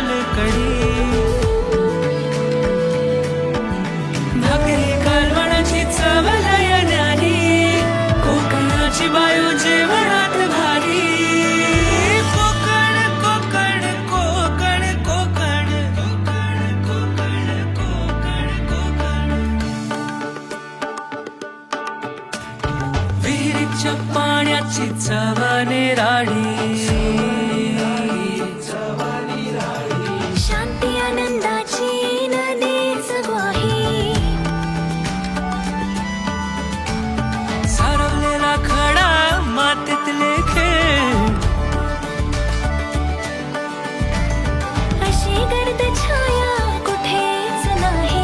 सोलकढी, भाकरी कालवणाची चव लयनारी, कोकणाची बायू जेवणात भारी. कोकण कोकण कोकण कोकण कोकण कोकण कोकण विहिरीच्या पाण्याची चव निराळी, शांती आनंदाची नदीच ग्वाही, सारवलेला खडा मातीतले खेळ, अशी गर्द छाया कुठेच नाही.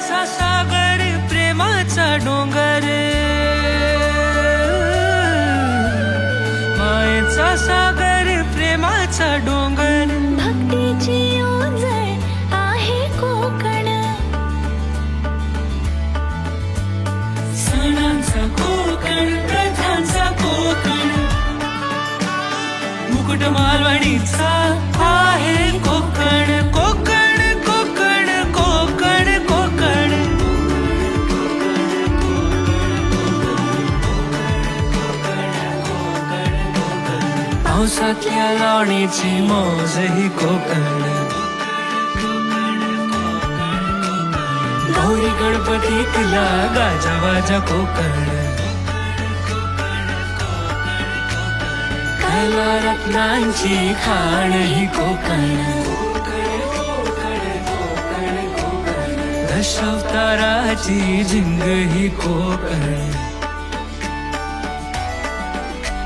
चा सागर प्रेमाचा डोंगर, मायेचा सागर प्रेमाचा डोंगर, भक्तीची ओंजळ आहे कोकण, सणांचा कोकण, प्रथांचा कोकण, मुकुट मालवणीचा आहे कोकण. कोकण कोकण कोकण कोकण पावसातल्या लावणीची मौज ही कोकण, गौरी गणपतीतला गाजावाजा कोकण, कला रत्नांची खाण ही कोकण, दशावताराची झिंग ही कोकण.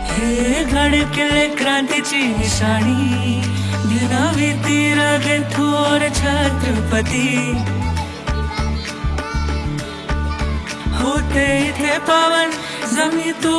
हे गडकिल्ले क्रांतीची निशाणी, दिनावी तीर थोर छत्रपती, होते इथे पावन जमी तू